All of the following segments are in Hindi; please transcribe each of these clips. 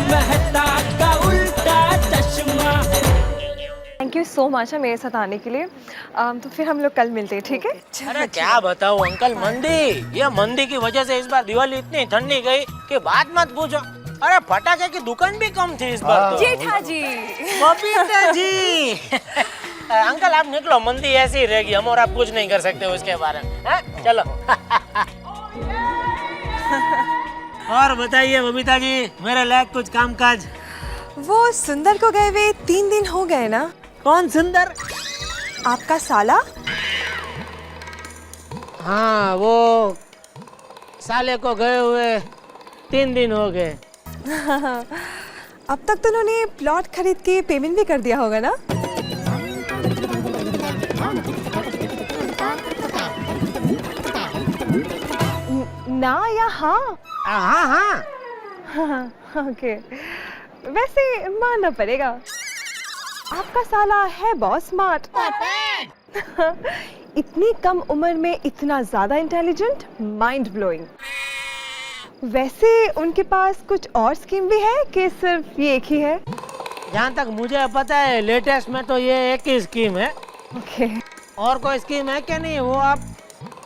मेहता का उल्टा चश्मा। थैंक यू सो मच है मेरे साथ आने के लिए। तो फिर हम लोग कल मिलते हैं, ठीक है? अरे क्या बताऊं अंकल, मंदी, ये मंदी की वजह से इस बार दिवाली इतनी ठंडी गई कि बात मत पूछो। अरे फटाके की दुकान भी कम थी इस बार तो। जेठा जी, बबीता जी अंकल आप निकलो, मंदी ऐसी ही रहेगी, हम और आप कुछ नहीं कर सकते उसके बारे में। चलो और बताइए बबीता जी, मेरे लायक कुछ काम काज। वो सुंदर को गए हुए 3 दिन हो गए ना? कौन सुंदर? आपका साला। हाँ वो साले को गए हुए 3 दिन हो गए। अब तक तो उन्होंने प्लॉट खरीद के पेमेंट भी कर दिया होगा ना? ना या हाँ? हाँ हाँ हाँ, ओके। वैसे मानना पड़ेगा, आपका साला है बहुत स्मार्ट। इतनी कम उम्र में इतना ज्यादा इंटेलिजेंट, माइंड ब्लोइंग। वैसे उनके पास कुछ और स्कीम भी है कि सिर्फ ये एक ही है? जहाँ तक मुझे पता है लेटेस्ट में तो ये एक ही स्कीम है। ओके। और कोई स्कीम है क्या नहीं, वो आप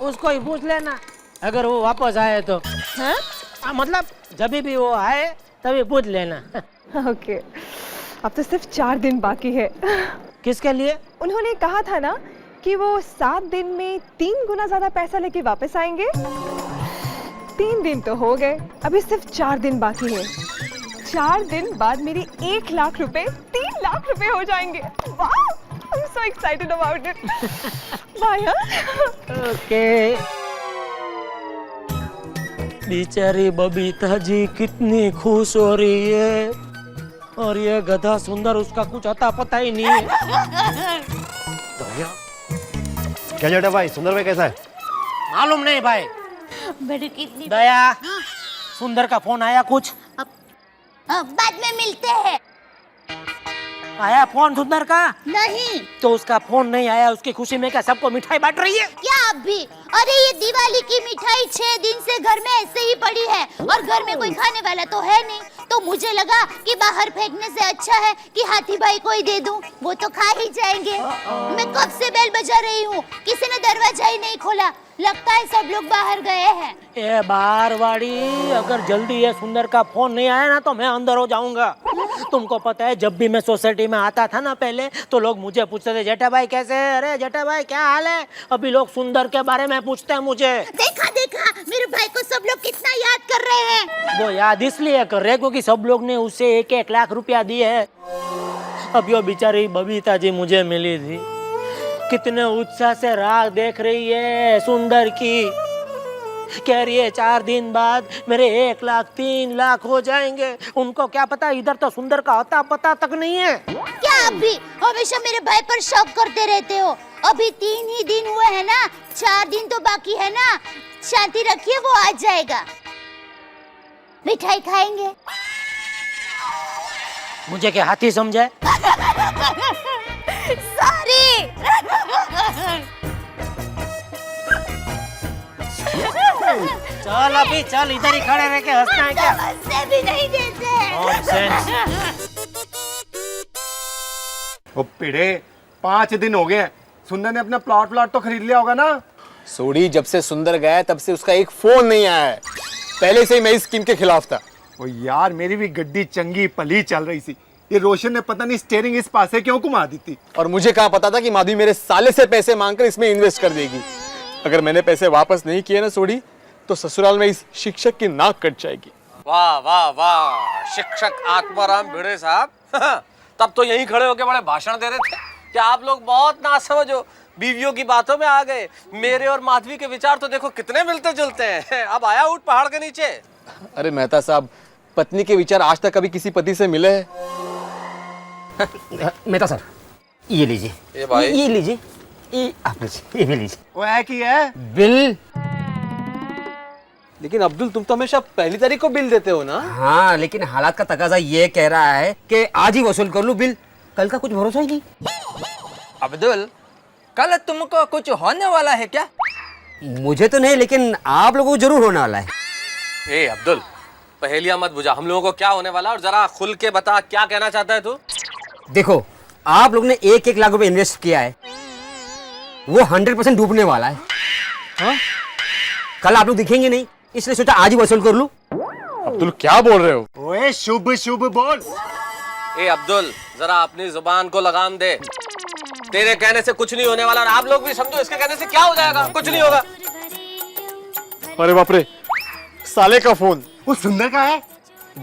उसको ही पूछ लेना अगर वो वापस आए तो। हाँ? मतलब जब भी वो आए तभी पूछ लेना। ओके। अब तो सिर्फ 4 दिन बाकी है। किसके लिए? उन्होंने कहा था ना कि वो 7 दिन में 3 गुना ज्यादा पैसा लेके वापस आएंगे। 3 दिन तो हो गए, अभी सिर्फ 4 दिन बाकी है। 4 दिन बाद मेरी 1 लाख रुपए 3 लाख रुपए हो जाएंगे। वाह! I'm so excited about it. Bye. Okay. बेचारी बबीता जी कितनी खुश हो रही है और ये गधा सुंदर उसका कुछ अता पता ही नहीं है। क्या जेठा भाई, सुंदर भाई कैसा है? मालूम नहीं भाई। बड़ी कितनी दया, सुंदर का फोन आया कुछ? बाद में मिलते हैं। आया फोन सुंदर का? नहीं। तो उसका फोन नहीं आया, उसकी खुशी में क्या सबको मिठाई बांट रही है? क्या आप भी? अरे ये दिवाली की मिठाई 6 दिन से घर में ऐसे ही पड़ी है और घर में कोई खाने वाला तो है नहीं, तो मुझे लगा कि बाहर फेंकने से अच्छा है कि हाथी भाई को ही दे दूं, वो तो खा ही जाएंगे। मैं कब से बेल बजा रही हूँ, किसी ने दरवाजा ही नहीं खोला, लगता है सब लोग बाहर गए हैं। ए बारवाड़ी, अगर जल्दी ये सुंदर का फोन नहीं आया ना तो मैं अंदर हो जाऊंगा। तुमको पता है जब भी मैं सोसाइटी में आता था ना पहले, तो लोग मुझे पूछते थे जेठा भाई कैसे है, अरे जेठा भाई क्या हाल है। अभी लोग सुंदर के बारे में पूछते हैं मुझे। देखा देखा मेरे भाई को सब लोग कितना याद कर रहे हैं। वो याद इसलिए कर रहे क्योंकि सब लोग ने उसे 1-1 लाख रुपया दिए है। अब यो बेचारी बबीता जी मुझे मिली थी, कितने उत्साह से राह देख रही है सुंदर की। कह रही है 4 दिन बाद मेरे 1 लाख 3 लाख हो जाएंगे। उनको क्या पता इधर तो सुंदर का अता पता तक नहीं है। क्या आप भी हमेशा मेरे भाई पर शक करते रहते हो? अभी 3 ही दिन हुए हैं ना, 4 दिन तो बाकी है ना। शांति रखिए, वो आ जाएगा। मिठाई खाएंगे। मुझे क्या हाथी समझे? सॉरी। चल अभी चल, इधर ही खड़े रह के हंसना है क्या? हंसने भी नहीं देते। नॉनसेंस। ओ पिढ़े, 5 दिन हो गए हैं, सुंदर ने अपना प्लॉट तो खरीद लिया होगा ना? सोडी, जब से सुंदर गया तब से उसका एक फोन नहीं आया है। पहले से ही मैं इस स्कीम के खिलाफ था। ओ यार, मेरी भी गड्डी चंगी पली चल रही थी, ये रोशन ने पता नहीं स्टीयरिंग इस पासे क्यों घुमा दी थी। और मुझे कहाँ पता था कि माधवी मेरे साले से पैसे मांगकर इसमें इन्वेस्ट कर देगी। अगर मैंने पैसे वापस नहीं किए ना सोडी, तो ससुराल में इस शिक्षक की नाक कट जाएगी। वाह वाह वाह, शिक्षक आत्माराम भिड़े साहब। तब तो यहीं खड़े होकर बड़े भाषण दे रहे थे कि आप लोग बहुत नासमझ हो, बीवियों की बातों में आ गए। मेरे और माधवी के विचार तो देखो कितने मिलते जुलते हैं। अब आया ऊट पहाड़ के नीचे। अरे मेहता साहब, पत्नी के विचार आज तक कभी किसी पति से मिले हैं? मेहता सर, ये लीजिए। ये भाई, ये लीजिए, ये आप लीजिए, ये भी लीजिए। वो है कि है बिल। लेकिन अब्दुल, तुम तो हमेशा पहली तारीख को बिल देते हो ना? हाँ, लेकिन हालात का तकाजा ये कह रहा है कि आज ही वसूल कर लूं बिल, कल का कुछ भरोसा ही नहीं। अब्दुल, कल तुमको कुछ होने वाला है क्या? मुझे तो नहीं, लेकिन आप लोगों को जरूर होने वाला है। ए अब्दुल, पहेलियां मत बुझा, हम लोगों को क्या होने वाला, और जरा खुल के बता क्या कहना चाहता है तू। देखो, आप लोग ने 1-1 लाख रुपए इन्वेस्ट किया है, वो 100% डूबने वाला है। हाँ? कल आप लोग दिखेंगे नहीं, इसलिए सोचा आज ही वसूल कर लूं। अब्दुल क्या बोल रहे हो? ओए शुभ शुभ बोल। ए अब्दुल, जरा अपनी जुबान को लगाम दे। तेरे कहने से कुछ नहीं होने वाला, और आप लोग भी समझो इसके कहने से क्या हो जाएगा, कुछ नहीं होगा। अरे बाप रे, साले का फोन। वो सुंदर का है?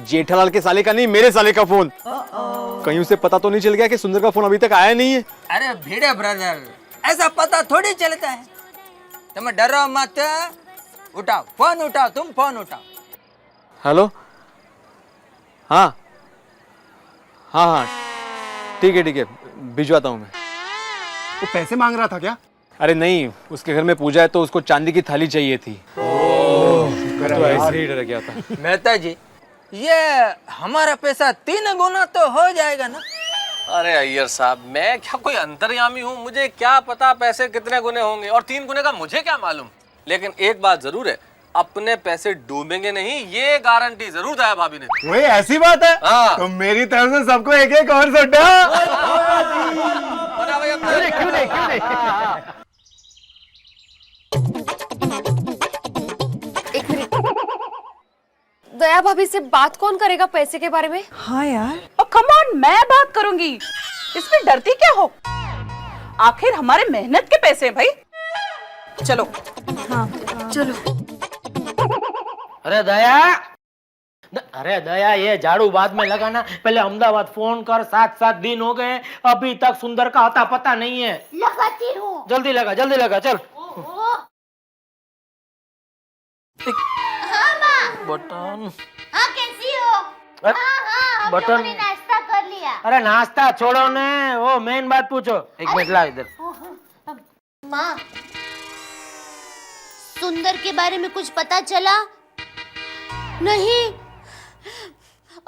जेठालाल के साले का नहीं, मेरे साले का फोन। कहीं उसे पता तो नहीं चल गया कि सुंदर का फोन अभी तक आया नहीं है? अरे भिड़े ब्रदर, ऐसा पता थोड़ी चलता है। तुम डरो मत, उठाओ फोन, उठाओ, तुम फोन उठाओ। हेलो, हाँ हाँ हाँ, ठीक है, भिजवाता हूँ मैं। वो पैसे मांग रहा था क्या? अरे नहीं, उसके घर में पूजा है तो उसको चांदी की थाली चाहिए थी। तो ऐसे ही डर गया था। मेहता जी, ये हमारा पैसा 3 गुना तो हो जाएगा ना? अरे अय्यर साहब, मैं क्या कोई अंतर्यामी हूँ? मुझे क्या पता पैसे कितने गुने होंगे, और 3 गुने का मुझे क्या मालूम। लेकिन एक बात जरूर है, अपने पैसे डूबेंगे नहीं, ये गारंटी जरूर दिया भाभी ने। वही ऐसी बात है? हाँ। तो मेरी तरफ से सबको एक एक और सोडा। क्यों नहीं? दया भाभी से बात कौन करेगा पैसे के बारे में? हाँ यार, और कम ऑन, मैं बात करूंगी, इसमें डरती क्या हो? आखिर हमारे मेहनत के पैसे हैं भाई। चलो। हाँ चलो। अरे दया, ये झाड़ू बाद में लगाना, पहले अहमदाबाद फोन कर। 7-7 दिन हो गए, अभी तक सुंदर का अता पता नहीं है। लगाती हूँ। जल्दी लगा, चल। हाँ माँ। बटन। हाँ कैसी हो? अरे, हाँ, हम बटन। लोगों ने नाश्ता कर लिया। अरे नाश्ता छोड़ो ने, वो मेन बात पूछो। एक मिनट ला इधर। माँ, सुंदर के बारे में कुछ पता चला? नहीं,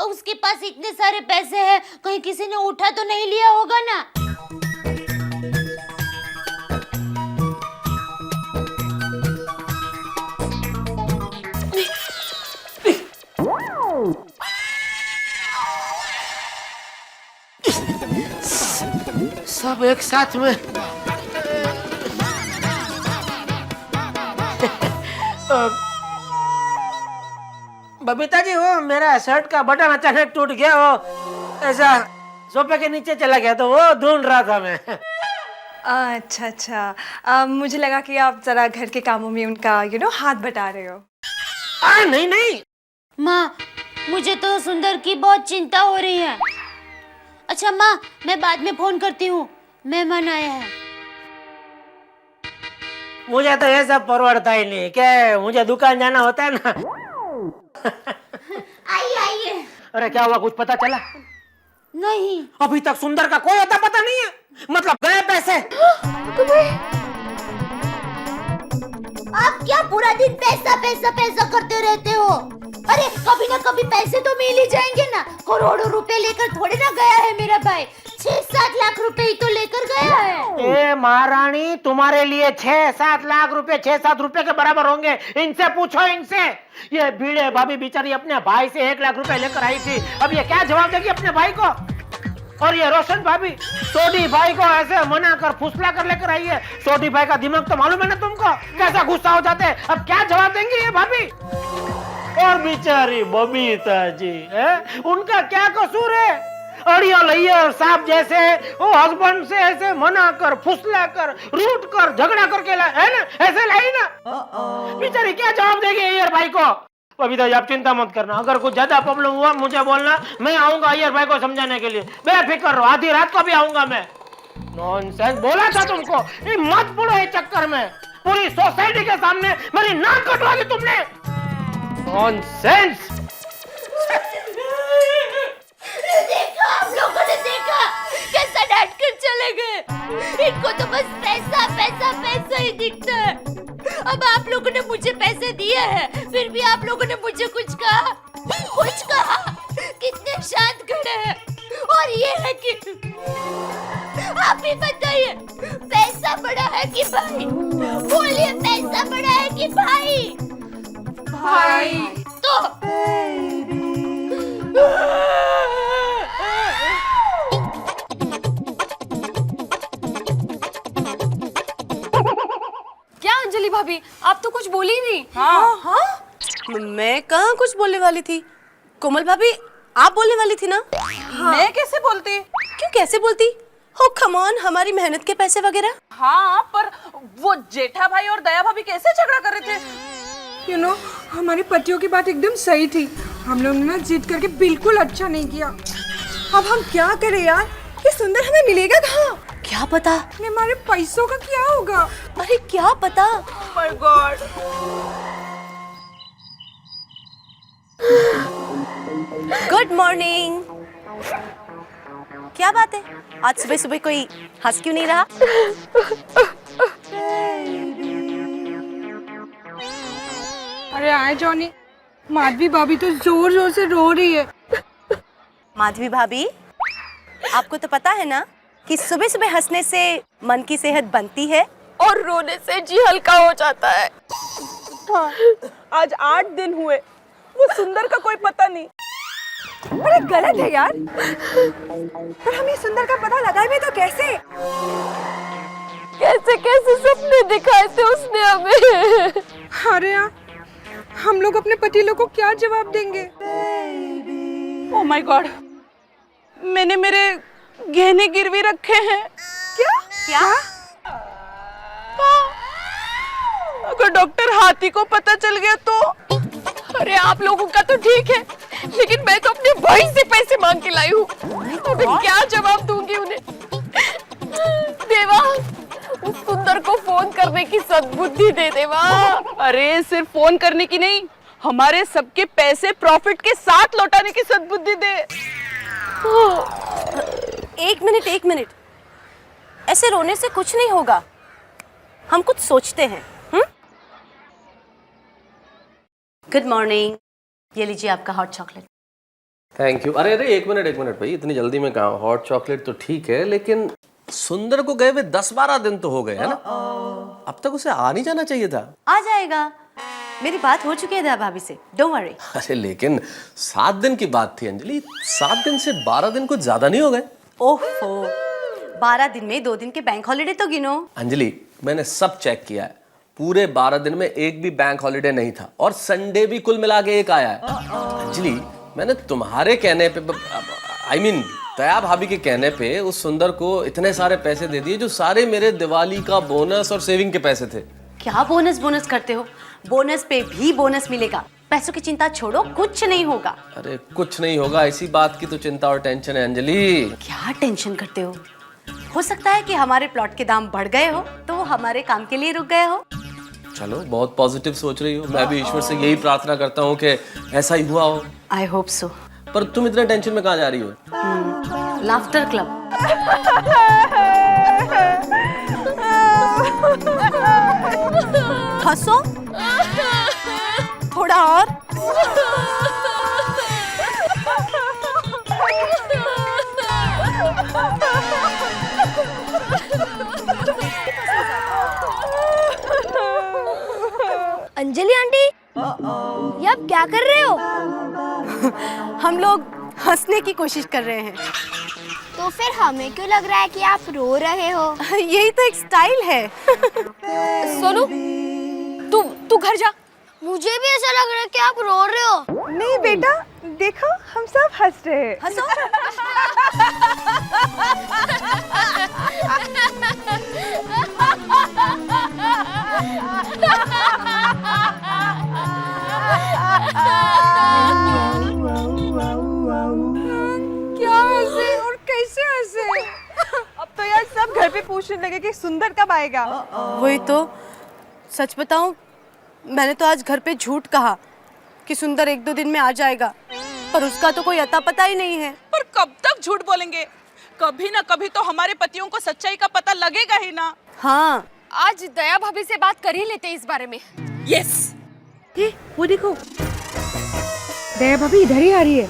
उसके पास इतने सारे पैसे हैं, कहीं किसी ने उठा तो नहीं लिया होगा ना? सब एक साथ में। बबीता जी, वो मेरा शर्ट का बटन अचानक टूट गया, वो ऐसा सोफे के नीचे चला गया, तो वो ढूंढ रहा था मैं। अच्छा, मुझे लगा कि आप जरा घर के कामों में उनका हाथ बटा रहे हो। नहीं। माँ, मुझे तो सुंदर की बहुत चिंता हो रही है। अच्छा माँ, मैं बाद में फोन करती हूँ, मेहमान आए हैं। मुझे तो ये सब परवड़ता ही नहीं, क्या मुझे दुकान जाना होता है ना। आइए। अरे क्या हुआ, कुछ पता चला? नहीं। अभी तक सुंदर का कोई अता पता नहीं है, मतलब गए पैसे। आप क्या पूरा दिन पैसा करते रहते हो? अरे कभी ना कभी पैसे तो मिल ही जाएंगे ना। करोड़ों रुपए लेकर थोड़े ना गया है मेरा भाई, 6-7 लाख रुपए ही तो लेकर गया है। ए महारानी, तुम्हारे लिए 6-7 लाख रुपए 6-7 रुपए के बराबर होंगे। इनसे पूछो, इनसे। ये भीड़े भाभी बेचारी अपने भाई से 1 लाख रुपए लेकर आई थी, अब ये क्या जवाब देगी अपने भाई को? और ये रोशन भाभी सोडी भाई को ऐसे मना कर फुसला कर लेकर आई है। सोडी भाई का दिमाग तो मालूम है ना तुमको, कैसा गुस्सा हो जाते हैं। अब क्या जवाब देंगे ये भाभी? और बेचारी बबीता जी, उनका क्या कसूर है? अड़ियल अय्यर साहब जैसे वो हस्बैंड से ऐसे मना कर, फुसला कर, रूट कर, झगड़ा करके ला, है ना, ऐसे लाई ना। बेचारी क्या जवाब देगी अय्यर भाई को? बबीता जी, आप चिंता मत करना, अगर कुछ ज्यादा प्रॉब्लम हुआ मुझे बोलना, मैं आऊंगा अय्यर भाई को समझाने के लिए। बेफिक्र रहो, आधी रात को भी आऊंगा मैं। नॉनसेंस, बोला था तुमको, ये मत पड़ो ये चक्कर में। पूरी सोसाइटी के सामने मेरी नाक कटवा दी तुमने। नॉनसेंस। देखा, आप लोगों ने देखा कैसा डांट कर चले गए। इनको तो बस पैसा ही दिखता है। अब आप लोगों ने मुझे पैसे दिए हैं, फिर भी आप लोगों ने मुझे कुछ कहा? कितने शांत खड़े हैं। और ये है कि आप ही बताइए, पैसा बड़ा है कि भाई? बोलिए, पैसा बड़ा है कि भाई? तो क्या अंजलि भाभी, आप तो कुछ बोली नहीं। मैं कहाँ कुछ बोलने वाली थी? कोमल भाभी, आप बोलने वाली थी ना? मैं कैसे बोलती? क्यों कैसे बोलती? हो कम ऑन, हमारी मेहनत के पैसे वगैरह। हाँ, पर वो जेठा भाई और दया भाभी कैसे झगड़ा कर रहे थे? यू नो, हमारे पतियों की बात एकदम सही थी। हम लोग ने ना जिद करके बिल्कुल अच्छा नहीं किया। अब हम क्या करें यार? ये सुंदर हमें मिलेगा कहाँ? क्या पता? हमारे पैसों का क्या होगा? अरे क्या पता? My God. Good morning. क्या बात है, आज सुबह सुबह कोई हंस क्यों नहीं रहा? अरे आए जॉनी, माधवी भाभी तो जोर जोर से रो रही है। माधवी भाभी, आपको तो पता है ना कि सुबह सुबह हंसने से मन की सेहत बनती है और रोने से जी हल्का हो जाता है। हाँ, आज 8 दिन हुए, वो सुंदर का कोई पता नहीं। अरे गलत है यार। पर हम ये सुंदर का पता लगाए भी तो कैसे? कैसे कैसे सपने दिखाए थे उसने हमें। अरे यार, हम लोग अपने पति लोग को क्या जवाब देंगे? ओह माय गॉड, मैंने मेरे गहने गिरवी रखे हैं। क्या? क्या? हाँ, अगर डॉक्टर हाथी को पता चल गया तो? अरे आप लोगों का तो ठीक है, लेकिन मैं तो अपने भाई से पैसे मांग के लाई हूँ। तो मैं क्या जवाब दूंगी उन्हें? देवा, उस सुंदर को फोन करने की सद्बुद्धि दे देवा। अरे सिर्फ फोन करने की नहीं, हमारे सबके पैसे प्रॉफिट के साथ लौटाने की सद्बुद्धि दे। एक मिनट, ऐसे रोने से कुछ नहीं होगा। हम कुछ सोचते हैं। गुड मॉर्निंग, ये लीजिए आपका हॉट चॉकलेट। Thank you. अरे एक मिनट भाई, इतनी जल्दी में कहाँ? हॉट चॉकलेट तो ठीक है, लेकिन सुंदर को गए हुए 10-12 दिन तो हो गए है ना? अब तक उसे आ नहीं जाना चाहिए था। आ जाएगा, मेरी बात हो चुकी है दया भाभी से, डोंट वरी। अरे लेकिन 7 दिन की बात थी अंजलि, 7 दिन से 12 दिन कुछ ज्यादा नहीं हो गए? ओहो, 12 दिन में 2 दिन के बैंक हॉलिडे तो गिनो। अंजलि, मैंने सब चेक किया है, पूरे 12 दिन में एक भी बैंक हॉलिडे नहीं था, और संडे भी कुल मिला के एक आया है। अंजलि, मैंने तुम्हारे कहने पे, दया भाभी के कहने पे उस सुंदर को इतने सारे पैसे दे दिए, जो सारे मेरे दिवाली का बोनस और सेविंग के पैसे थे। क्या बोनस करते हो? बोनस पे भी बोनस मिलेगा। पैसों की चिंता छोड़ो, कुछ नहीं होगा। अरे कुछ नहीं होगा, इसी बात की तो चिंता और टेंशन है अंजलि। क्या टेंशन करते हो सकता है कि हमारे प्लॉट के दाम बढ़ गए हो तो वो हमारे काम के लिए रुक गए हो। चलो, बहुत पॉजिटिव सोच रही हो। मैं भी ईश्वर से यही प्रार्थना करता हूँ कि ऐसा ही हुआ हो। I hope so. पर तुम इतने टेंशन में कहाँ जा रही हो? Laughter club. हंसो थोड़ा और। अंजलि आंटी, ये आप क्या कर रहे हो? हम लोग हंसने की कोशिश कर रहे हैं। तो फिर हमें क्यों लग रहा है कि आप रो रहे हो? यही तो एक स्टाइल है। सोनू, तू घर जा। मुझे भी ऐसा लग रहा है कि आप रो रहे हो। नहीं बेटा, देखो हम सब हंस रहे हैं। हंसो। क्या हंसे और कैसे हंसे? अब तो यार सब घर पे पूछने लगे कि सुंदर कब आएगा। वही तो, सच बताऊं, मैंने तो आज घर पे झूठ कहा कि सुंदर 1-2 दिन में आ जाएगा, पर उसका तो कोई अता पता ही नहीं है। पर कब तक झूठ बोलेंगे? कभी ना कभी तो हमारे पतियों को सच्चाई का पता लगेगा ही ना। हाँ, आज दया भाभी से बात कर ही लेते हैं इस बारे में। यस। ये वो देखो, दया भाभी इधर ही आ रही है।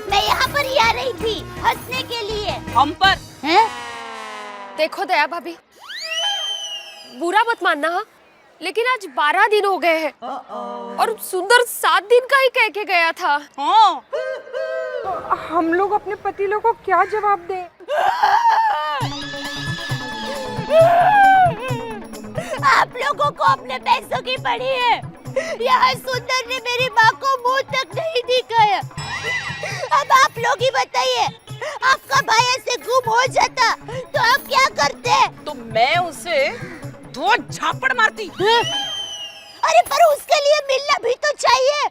मैं यहाँ पर ही आ रही थी हंसने के लिए। हम पर हैं? देखो दया भाभी, बुरा मत मानना। हाँ, लेकिन आज 12 दिन हो गए हैं और सुंदर 7 दिन का ही कह के गया था। हाँ, हम लोग अपने पति लोग को क्या जवाब दें? आप लोगों को अपने पैसों की पड़ी है। यहाँ सुंदर ने मेरी माँ को मुंह तक नहीं दिखाया। अब आप लोग ही बताइए, आपका भाई ऐसे गुम हो जाता तो आप क्या करते? तो मैं उसे 2 झापड़ मारती। अरे पर उसके लिए मिलना भी तो चाहिए।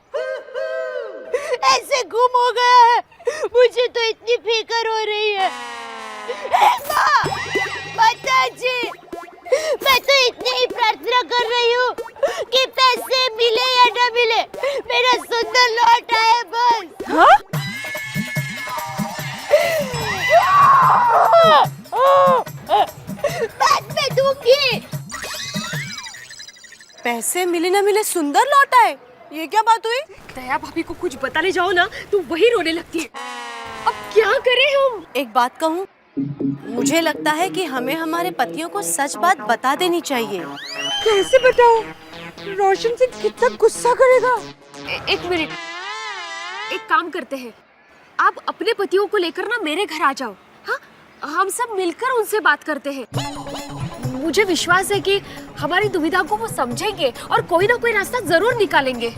ऐसे गुम हो गया है, मुझे तो इतनी फिक्र हो रही है। माताजी, मैं तो इतनी ही प्रार्थना कर रही हूँ कि पैसे मिले या न मिले, मेरा सुंदर लौट आए बस। हाँ? बाद में दूंगी। पैसे मिले ना मिले सुंदर लौट आए, ये क्या बात हुई? दया भाभी को कुछ बताने जाओ ना तो वही रोने लगती है। अब क्या करें हम? एक बात कहूँ, मुझे लगता है कि हमें हमारे पतियों को सच बात बता देनी चाहिए। कैसे बताओ? रोशन से कितना गुस्सा करेगा। एक मिनट, एक काम करते हैं, आप अपने पतियों को लेकर ना मेरे घर आ जाओ। हाँ, हम सब मिलकर उनसे बात करते हैं। मुझे विश्वास है कि हमारी दुविधा को वो समझेंगे और कोई ना कोई रास्ता जरूर निकालेंगे।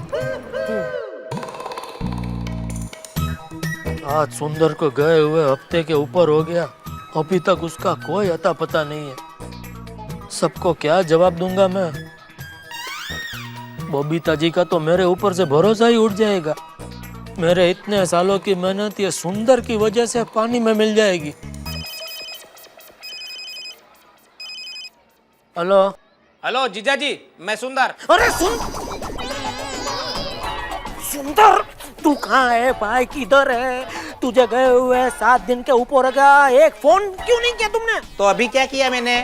आज सुंदर को गए हुए हफ्ते के ऊपर हो गया, अभी तक उसका कोई अता पता नहीं है। सबको क्या जवाब दूंगा मैं? बबीता जी का तो मेरे ऊपर से भरोसा ही उठ जाएगा। मेरे इतने सालों की मेहनत ये सुंदर की वजह से पानी में मिल जाएगी। हेलो हेलो जीजा जी, मैं सुंदर। अरे सुंदर, तू कहाँ है भाई? किधर है? तुझे गए हुए 7 दिन के ऊपर हो गया, एक फोन क्यों नहीं किया तुमने? तो अभी क्या किया मैंने?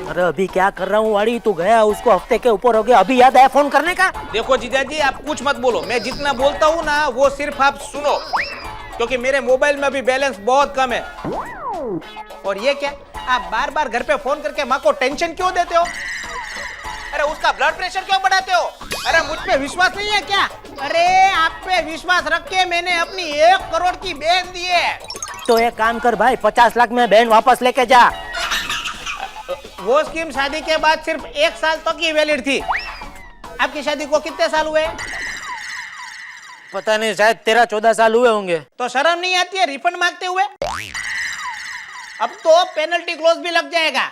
अरे अभी क्या कर रहा हूँ वाड़ी, तू गया उसको हफ्ते के ऊपर हो गया, अभी याद आया फोन करने का? देखो जीजा जी, आप कुछ मत बोलो। मैं जितना बोलता हूँ ना वो सिर्फ आप सुनो, क्योंकि मेरे मोबाइल में अभी बैलेंस बहुत कम है। और ये क्या, आप बार बार घर पे फोन करके माँ को टेंशन क्यों देते हो? अरे उसका ब्लड प्रेशर क्यों बढ़ाते हो? अरे मुझ पे विश्वास नहीं है क्या? अरे आप पे विश्वास रख के मैंने अपनी 1 करोड़ की बहन दी है। तो एक काम कर भाई, 50 लाख में बहन वापस लेके जा। वो स्कीम शादी के बाद सिर्फ 1 साल तक की वैलिड थी। आपकी शादी को कितने साल हुए? पता नहीं, शायद 13-14 साल हुए होंगे। तो शर्म नहीं आती है रिफंड मांगते हुए? अब तो पेनल्टी क्लोज भी लग जाएगा।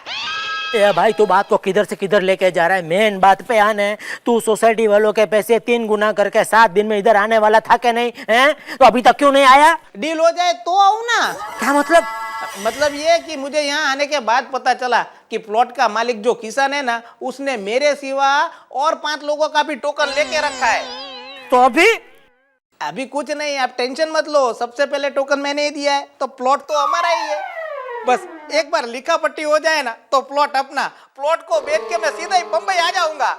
ए भाई, तू बात को किधर से किधर लेके जा रहा है? मेन बात पे आने। तू सोसाइटी वालों के पैसे 3 गुना करके 7 दिन में इधर आने वाला था क्या नहीं है? तो अभी तक क्यों नहीं आया? डील हो जाए तो आऊं ना। क्या मतलब? मतलब ये कि मुझे यहाँ आने के बाद पता चला कि प्लॉट का मालिक जो किसान है ना, उसने मेरे सिवा और 5 लोगों का भी टोकन लेके रखा है। तो अभी कुछ नहीं, आप टेंशन मत लो। सबसे पहले टोकन मैंने ही दिया है, तो प्लॉट तो हमारा ही है। बस एक बार लिखा पट्टी हो जाए ना तो प्लॉट अपना। प्लॉट को बेच के मैं सीधा ही बम्बई आ जाऊंगा।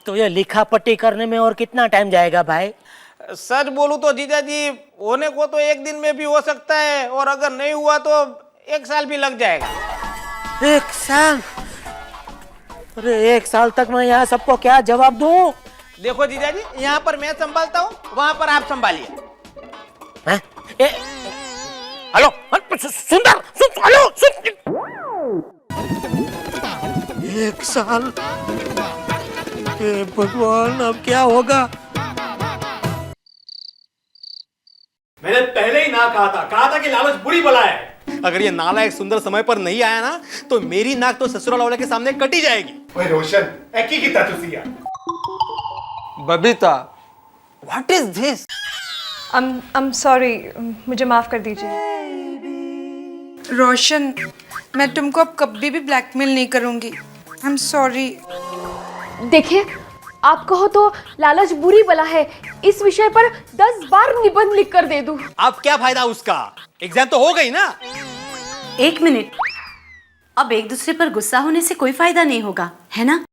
तो ये लिखा पट्टी करने में और कितना टाइम जाएगा भाई? सच बोलूं तो जीजा जी, होने को तो 1 दिन में भी हो सकता है, और अगर नहीं हुआ तो 1 साल भी लग जाएगा। 1 साल? अरे 1 साल तक मैं यहाँ सबको क्या जवाब दूं? देखो जीजा जी, यहाँ पर मैं संभालता हूँ, वहाँ पर आप संभालिए। हेलो सुंदर, हेलो 1 साल? हे भगवान, अब क्या होगा? मैंने पहले ही ना कहा था कि लालच बुरी बला है। अगर ये नालायक सुंदर समय पर नहीं आया ना, तो मेरी नाक तो ससुराल वाले के सामने कटी जाएगी। ओए रोशन, एकी की तातुसिया। Babita, what is this? I'm sorry, मुझे माफ कर दीजिए। रोशन, मैं तुमको अब कभी भी ब्लैकमेल नहीं करूंगी। I'm sorry। देखिए, आप कहो तो लालच बुरी बला है, इस विषय पर 10 बार निबंध लिख कर दे दूं। अब क्या फायदा उसका? एग्जाम तो हो गई ना। 1 मिनट, अब एक दूसरे पर गुस्सा होने से कोई फायदा नहीं होगा, है ना?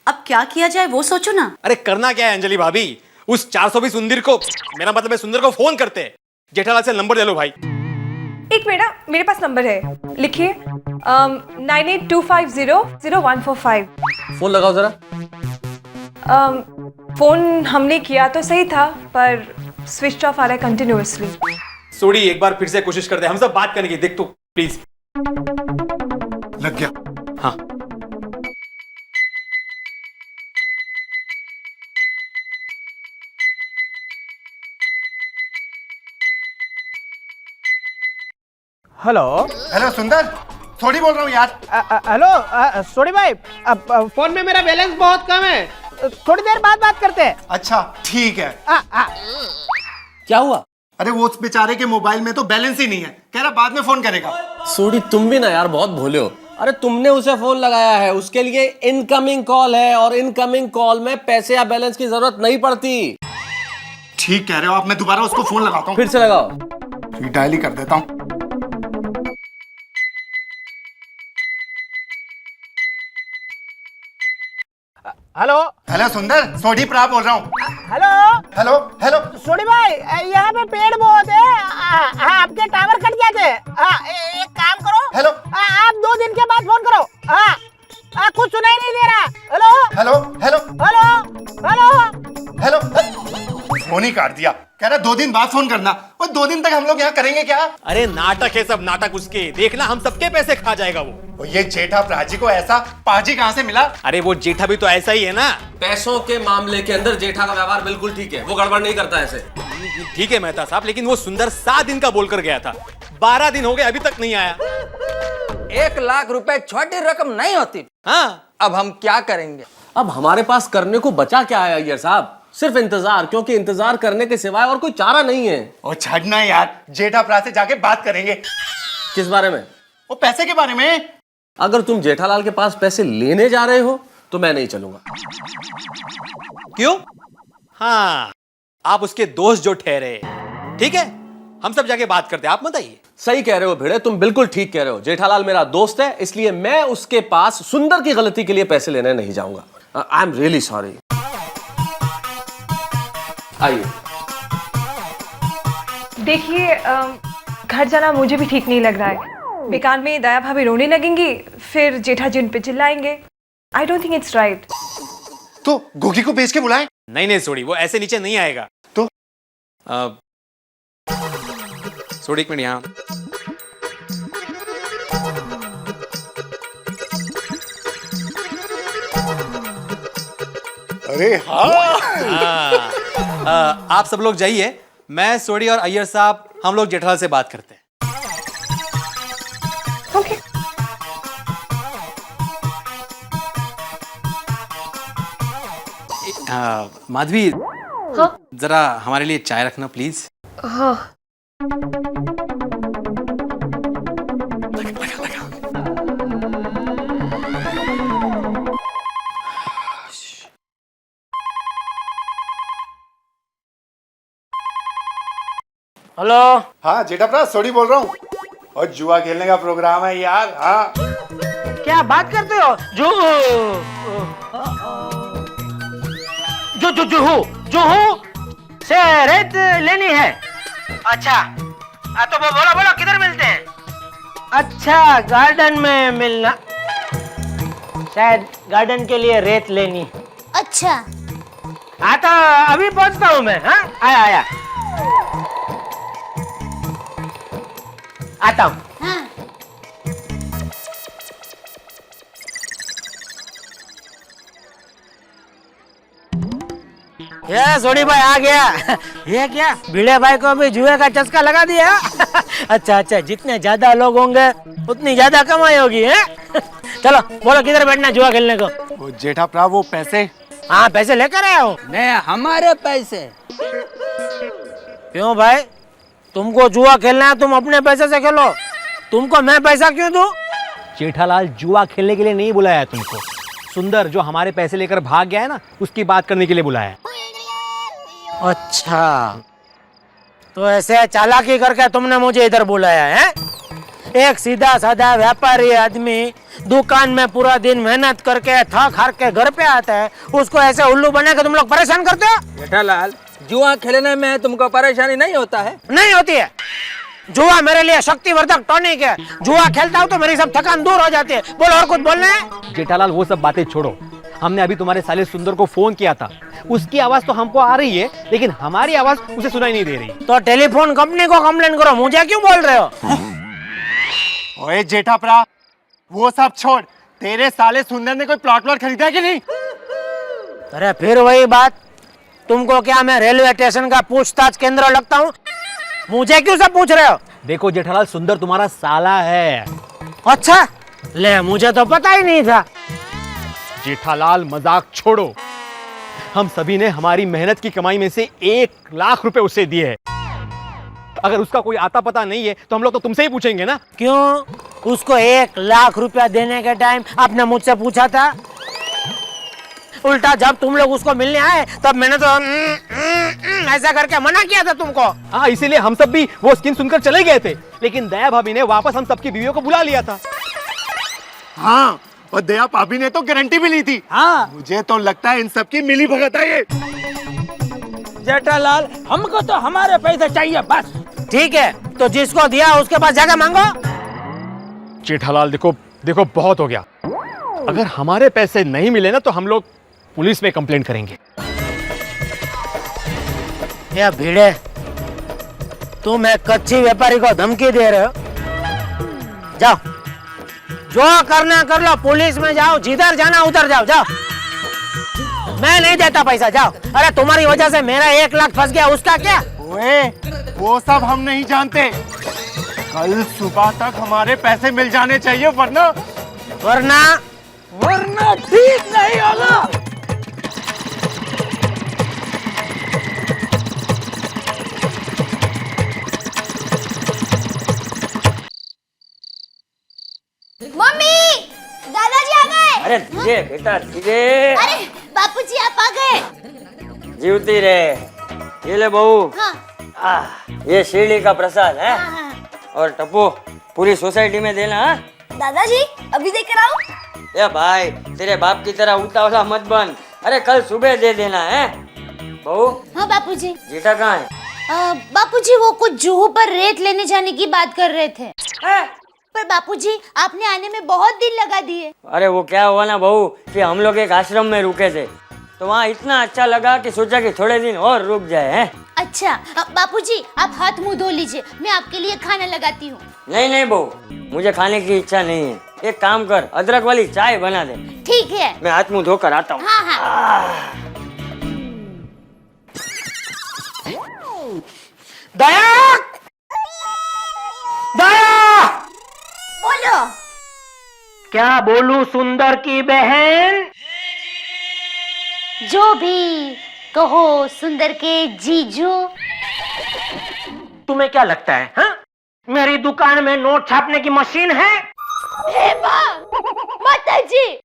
अब क्या किया जाए वो सोचो ना। अरे करना क्या है अंजलि भाभी, उस 420 सुंदर को, मेरा मतलब है सुंदर को फोन करते। जेठालाल से नंबर ले लो भाई। एक मिनट, मेरे पास नंबर है, लिखिए 9825000145। फोन लगाओ जरा। फोन हमने किया तो सही था, पर स्विच ऑफ आ रहा है कंटिन्यूअसली। सोडी एक बार फिर से कोशिश करते हैं, हम सब बात करेंगे, देख तो प्लीज। लग गया। हाँ हेलो हेलो सुंदर, थोड़ी बोल रहा हूँ यार। हेलो सोडी भाई, फोन में मेरा बैलेंस बहुत कम है, थोड़ी देर बाद बात करते हैं। अच्छा ठीक है। क्या हुआ? अरे वो उस बेचारे के मोबाइल में तो बैलेंस ही नहीं है, कह रहा बाद में फोन करेगा। सोडी तुम भी ना यार बहुत भोले हो। अरे तुमने उसे फोन लगाया है, उसके लिए इनकमिंग कॉल है और इनकमिंग कॉल में पैसे या बैलेंस की जरूरत नहीं पड़ती। ठीक कह रहे हो आप, मैं दोबारा उसको फोन लगाता हूँ। फिर से लगाओ। डायल ही कर देता हूँ। हेलो हेलो सुंदर, सोडी प्रा बोल रहा हूँ। हेलो हेलो हेलो सोडी भाई, यहाँ पे पेड़ बहुत है, आपके टावर कट जाते हैं। एक काम करो, हेलो आप 2 दिन के बाद फोन करो। कुछ सुनाई नहीं दे रहा। Hello hello hello hello hello hello, phone ही काट दिया। कह रहा 2 दिन बाद फोन करना। वो 2 दिन तक हम लोग यहाँ करेंगे क्या? अरे नाटक है सब, नाटक उसके, देखना हम सबके पैसे खा जाएगा वो। ये जेठा प्राची को ऐसा पाजी कहाँ से मिला? अरे वो जेठा भी तो ऐसा ही है ना। पैसों के मामले के अंदर जेठा का व्यवहार बिल्कुल ठीक है, वो गड़बड़ नहीं करता ऐसे। ठीक है मेहता साहब, लेकिन वो सुंदर 7 दिन का बोलकर गया था, 12 दिन हो गए अभी तक नहीं आया। 1 लाख रुपए छोटी रकम नहीं होती। हाँ अब हम क्या करेंगे? अब हमारे पास करने को बचा क्या है अय्यर साहब? सिर्फ इंतजार, क्योंकि इंतजार करने के सिवाय और कोई चारा नहीं है। और छड़ना यार, जेठा प्रा से जाके बात करेंगे। किस बारे में? वो पैसे के बारे में। अगर तुम जेठालाल के पास पैसे लेने जा रहे हो तो मैं नहीं चलूंगा। क्यों? हाँ आप उसके दोस्त जो ठहरे। ठीक है हम सब जाके बात करते हैं, आप मत आइए। सही कह रहे हो भिड़े, तुम बिल्कुल ठीक कह रहे हो। जेठालाल मेरा दोस्त है, इसलिए मैं उसके पास सुंदर की गलती के लिए पैसे लेने नहीं जाऊंगा। I am really sorry. आइए। देखिए, घर जाना मुझे भी ठीक नहीं लग रहा है। बेकार में दया भाभी रोने लगेंगी, फिर जेठा जी उन पे चिल्लाएंगे। I don't think it's right. तो गोगी को भेज के बुलाएं। नहीं नहीं सोडी, वो ऐसे नीचे नहीं आएगा। तो सोडी एक मिनट यहाँ। अरे हाँ, आप सब लोग जाइए, मैं सोडी और अय्यर साहब हम लोग जेठालाल से बात करते हैं। ओके। माधवी, हाँ? जरा हमारे लिए चाय रखना प्लीज। हाँ। हेलो। हाँ जेठा प्रा, सोडी बोल रहा हूँ। और जुआ खेलने का प्रोग्राम है यार। हाँ क्या बात करते हो? जो से रेत लेनी है। अच्छा तो वो बोलो किधर मिलते हैं? अच्छा गार्डन में मिलना, शायद गार्डन के लिए रेत लेनी। अच्छा हाँ तो अभी पहुंचता हूँ मैं। हाँ आया आता हूँ। हाँ। ये सोडी भाई आ गया। ये क्या भिड़े भाई को भी जुए का चस्का लगा दिया? अच्छा जितने ज्यादा लोग होंगे उतनी ज्यादा कमाई होगी है? चलो बोलो किधर बैठना जुआ खेलने को? वो जेठा प्रा वो पैसे। हाँ पैसे लेकर आया हो। नहीं, हमारे पैसे। क्यों भाई, तुमको जुआ खेलना है तुम अपने पैसे से खेलो, तुमको मैं पैसा क्यों दूं? जेठालाल जुआ खेलने के लिए नहीं बुलाया है तुमको, सुंदर जो हमारे पैसे लेकर भाग गया है ना, उसकी बात करने के लिए बुलाया है। अच्छा तो ऐसे चालाकी करके तुमने मुझे इधर बुलाया है? एक सीधा साधा व्यापारी आदमी दुकान में पूरा दिन मेहनत करके थक हार के घर पे आता है, उसको ऐसे उल्लू बना के तुम लोग परेशान करते हो? जेठालाल, जुआ खेलने में तुमको परेशानी नहीं होता है? नहीं होती है। जुआ मेरे लिए शक्तिवर्धक टॉनिक है, जुआ खेलता हूँ तो मेरी सब थकान दूर हो जाती है। बोलो और कुछ बोलना है? जेठालाल वो सब बातें छोड़ो, हमने अभी तुम्हारे साले सुंदर को फोन किया था, उसकी आवाज तो हमको आ रही है लेकिन हमारी आवाज उसे सुनाई नहीं दे रही। तो टेलीफोन कंपनी को कंप्लेन करो, मुझे क्यों बोल रहे हो? ओए जेठाप्रा, वो सब छोड़, तेरे साले सुंदर ने कोई प्लॉट खरीदा है कि नहीं? अरे फिर वही बात, तुमको क्या मैं रेलवे स्टेशन का पूछताछ केंद्र लगता हूँ? मुझे क्यों सब पूछ रहे हो? देखो जेठालाल, सुंदर तुम्हारा साला है। अच्छा, ले मुझे तो पता ही नहीं था। जेठालाल मजाक छोड़ो, हम सभी ने हमारी मेहनत की कमाई में से 1 लाख रुपए उसे दिए हैं। अगर उसका कोई आता पता नहीं है तो हम लोग तो तुमसे ही पूछेंगे ना। क्यों? उसको 1 लाख रुपया देने के टाइम आपने मुझसे पूछा था? उल्टा जब तुम लोग उसको मिलने आए तब मैंने तो ऐसा करके मना किया था तुमको। हाँ, इसीलिए हम सब भी वो स्कीम सुनकर चले गए थे, लेकिन दया भाभी ने वापस हम सबकी बीवियों को बुला लिया था। हाँ, और दया भाभी ने तो गारंटी भी ली थी। हाँ, मुझे तो लगता है इन सबकी मिली भगत है ये। जेठालाल, हमको तो हमारे पैसे चाहिए बस। ठीक है, तो जिसको दिया उसके पास जाकर मांगो। जेठालाल देखो देखो, बहुत हो गया। अगर हमारे पैसे नहीं मिले ना तो हम लोग पुलिस में कंप्लेंट करेंगे। या भिड़े, तुम एक कच्ची व्यापारी को धमकी दे रहे हो? जाओ, जो करना कर लो, पुलिस में जाओ, जिधर जाना उधर जाओ, जाओ। मैं नहीं देता पैसा, जाओ। अरे तुम्हारी वजह से मेरा 1 लाख फंस गया, उसका क्या? ओए, वो सब हम नहीं जानते। कल सुबह तक हमारे पैसे मिल जाने चाहिए, वरना वरना ठीक नहीं होगा। मम्मी, दादाजी आ गए। अरे धीरे बेटा धीरे। अरे बापूजी आप आ गए। जीवती रहे। ये ले बहू, हाँ। ये शिरडी का प्रसाद है। हाँ। और टप्पू पूरी सोसाइटी में देना। हाँ? दादाजी अभी देकर आओ। ए भाई, तेरे बाप की तरह उतावला मत बन। अरे कल सुबह दे देना है। बहू। हाँ बापूजी। जीता कहाँ है? बापूजी वो कुछ जुहू पर रेत लेने जाने की बात कर रहे थे। पर बापूजी आपने आने में बहुत दिन लगा दिए। अरे वो क्या हुआ ना बहू कि हम लोग एक आश्रम में रुके थे, तो वहाँ इतना अच्छा लगा कि सोचा कि थोड़े दिन और रुक जाए हैं। अच्छा बापूजी आप हाथ मुंह धो लीजिए, मैं आपके लिए खाना लगाती हूँ। नहीं नहीं बहू, मुझे खाने की इच्छा नहीं है। एक काम कर, अदरक वाली चाय बना दे। ठीक है, मैं हाथ मुंह धोकर आता हूँ। हाँ हाँ। दया, दया, बोलो। क्या बोलूं सुंदर की बहन? जो भी कहो सुंदर के जीजू। तुम्हें क्या लगता है, हाँ? मेरी दुकान में नोट छापने की मशीन है? हे माताजी,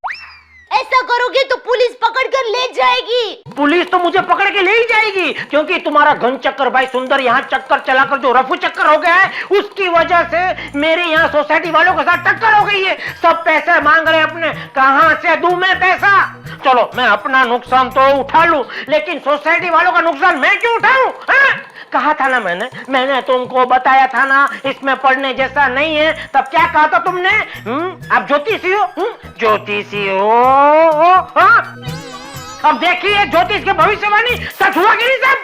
ऐसा करोगे तो पुलिस पकड़ कर ले जाएगी। पुलिस तो मुझे पकड़ के ले ही जाएगी, क्योंकि तुम्हारा घन चक्कर भाई सुंदर यहाँ चक्कर चलाकर जो रफू चक्कर हो गया है, उसकी वजह से मेरे यहाँ सोसाइटी वालों के साथ टक्कर हो गई है। सब पैसे मांग रहे अपने, कहाँ से दूं मैं पैसा? चलो मैं अपना नुकसान तो उठा लूं, लेकिन सोसाइटी वालों का नुकसान मैं क्यों उठाऊं? कहा था ना मैंने तुमको बताया था ना इसमें पढ़ने जैसा नहीं है। तब क्या कहा था तुमने? आप ज्योतिषी हो? ज्योतिषी हो? अब देखिए ज्योतिष के भविष्यवाणी सच हुआ कि नहीं सब?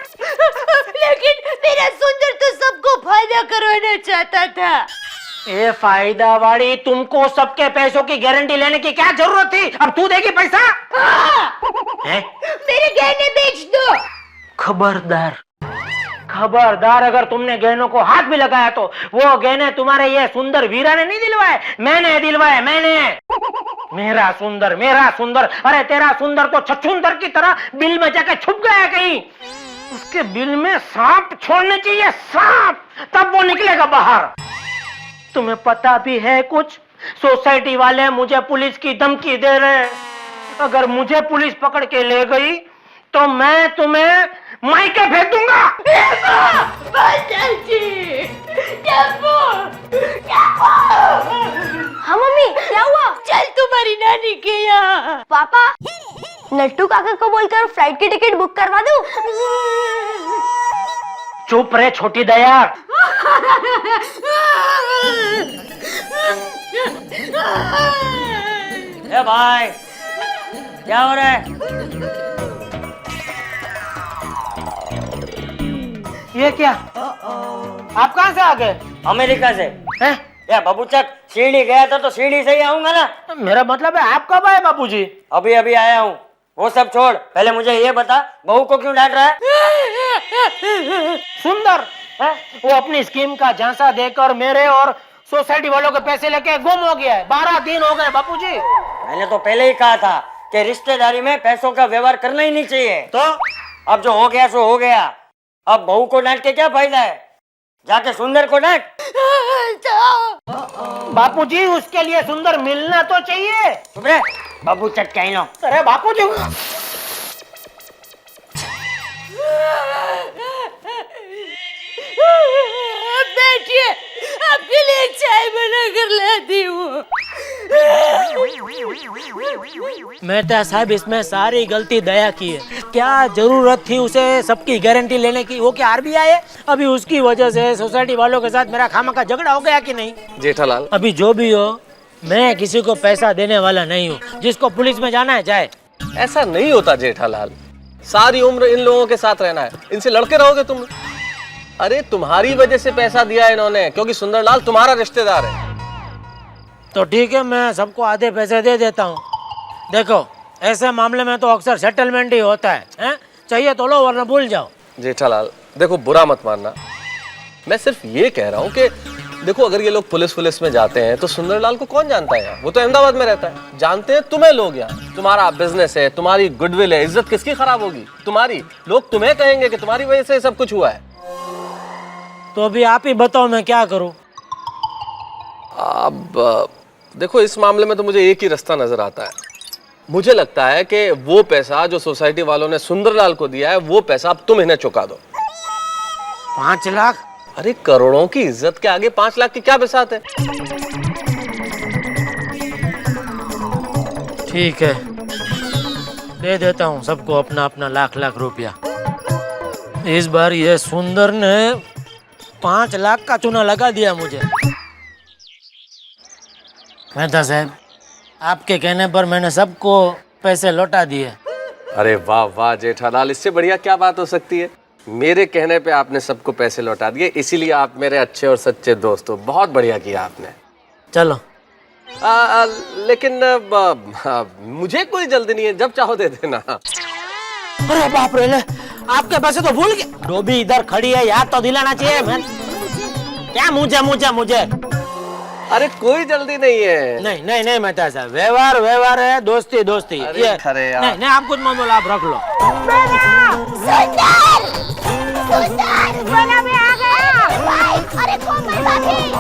लेकिन मेरा सुंदर तो सबको फायदा करवाना चाहता था। ए फायदा वाली, तुमको सबके पैसों की गारंटी लेने की क्या जरूरत थी? अब तू देगी पैसा? मेरे गहने बेच दो। खबरदार, अगर तुमने गहनों को हाथ भी लगाया तो वो गहने तुम्हारे ये सुंदर वीरा ने नहीं दिलवाए, मैंने दिलवाए, मैंने। मेरा सुंदर। अरे तेरा सुंदर तो छछूंदर की तरह बिल में जाके छुप गया कहीं। उसके बिल में सांप छोड़ने चाहिए, सांप, तब वो निकलेगा बाहर। तुम्हें पता भी है कुछ? सोसाइटी वाले मुझे पुलिस की धमकी दे रहे हैं। अगर मुझे पुलिस पकड़ के ले गई तो मैं तुम्हें मायके भेज दूंगा। हाँ मम्मी, क्या हुआ? चल तुम्हारी नानी के यहाँ। पापा, नट्टू काका को बोलकर फ्लाइट की टिकट बुक करवा दूं? चुप रहे छोटी दया। ए भाई, क्या हो रहा है? ये क्या? आप कहाँ से आ गए? अमेरिका से। हैं? या बाबूचक, सीढ़ी गया था तो सीढ़ी से ही आऊंगा ना। मेरा मतलब है आप कब आए बापूजी? अभी अभी आया हूँ। वो सब छोड़, पहले मुझे ये बता, बहू को क्यों डांट रहा है? सुंदर है? वो अपनी स्कीम का झांसा देकर मेरे और सोसाइटी वालों के पैसे लेके गुम हो गया है। 12 दिन हो गए बापूजी। मैंने तो पहले ही कहा था कि रिश्तेदारी में पैसों का व्यवहार करना ही नहीं चाहिए। तो अब जो हो गया सो हो गया। अब बहू को डांट के क्या फायदा है? जाके सुंदर को डांट। बापूजी उसके लिए सुंदर मिलना तो चाहिए। चुप रहे, बाबू चट कहीं लो। अरे बापूजी, बैठिए, आपके लिए चाय बना कर लाती हूँ। मेहता साहब, इसमें सारी गलती दया की है। क्या जरूरत थी उसे सबकी गारंटी लेने की? वो क्या आरबीआई है? अभी उसकी वजह से सोसाइटी वालों के साथ मेरा खामखा झगड़ा हो गया कि नहीं? जेठालाल, अभी जो भी हो, मैं किसी को पैसा देने वाला नहीं हूँ। जिसको पुलिस में जाना है जाए। ऐसा नहीं होता जेठालाल। सारी उम्र इन लोगों के साथ रहना है, इनसे लड़के रहोगे तुम? अरे तुम्हारी वजह से पैसा दिया इन्होंने, क्योंकि सुंदरलाल तुम्हारा रिश्तेदार है। तो ठीक है, मैं सबको आधे पैसे दे देता हूँ। देखो, ऐसे मामले में तो अक्सर सेटलमेंट ही होता है? चाहिए तो लो, वरना भूल जाओ। जेठालाल देखो, बुरा मत मानना, मैं सिर्फ ये कह रहा हूँ कि देखो, अगर ये लोग पुलिस में जाते हैं तो सुंदरलाल को कौन जानता है? वो तो अहमदाबाद में रहता है। जानते हैं तुम्हें लोग, यहाँ तुम्हारा बिजनेस है, तुम्हारी गुडविल है, इज्जत किसकी खराब होगी? तुम्हारी। लोग तुम्हें कहेंगे कि तुम्हारी वजह से सब कुछ हुआ है। तो अभी आप ही बताओ, मैं क्या करूँ? अब देखो, इस मामले में तो मुझे एक ही रास्ता नजर आता है। मुझे लगता है कि वो पैसा जो सोसाइटी वालों ने सुंदरलाल को दिया है, वो पैसा अब तुम इन्हें चुका दो। 5 लाख? अरे करोड़ों की इज्जत के आगे 5 लाख की क्या बिसात है? ठीक है, दे देता हूँ सबको अपना अपना लाख रुपया। इस बार ये सुंदर ने 5 लाख का चूना लगा दिया मुझे। मेहता साहब, आपके कहने पर मैंने सबको पैसे लौटा दिए। अरे वाह वाह जेठालाल, इससे बढ़िया क्या बात हो सकती है? मेरे कहने पे आपने सबको पैसे लौटा दिए, इसीलिए आप मेरे अच्छे और सच्चे दोस्त हो। बहुत बढ़िया किया आपने। चलो। लेकिन मुझे कोई जल्दी नहीं है, जब चाहो दे देना। अरे बाप रे, आपके पैसे तो भूल गए। डोबी इधर खड़ी है, याद तो दिलाना चाहिए। मैं क्या मुझे अरे कोई जल्दी नहीं है। नहीं मेहता साहब, व्यवहार है, दोस्ती। अरे खरे यार। नहीं, आप कुछ मत बोलो, आप रख लो। सुंदर, सुंदर, बना में आ गया। भाई, अरे कोमल भाभी।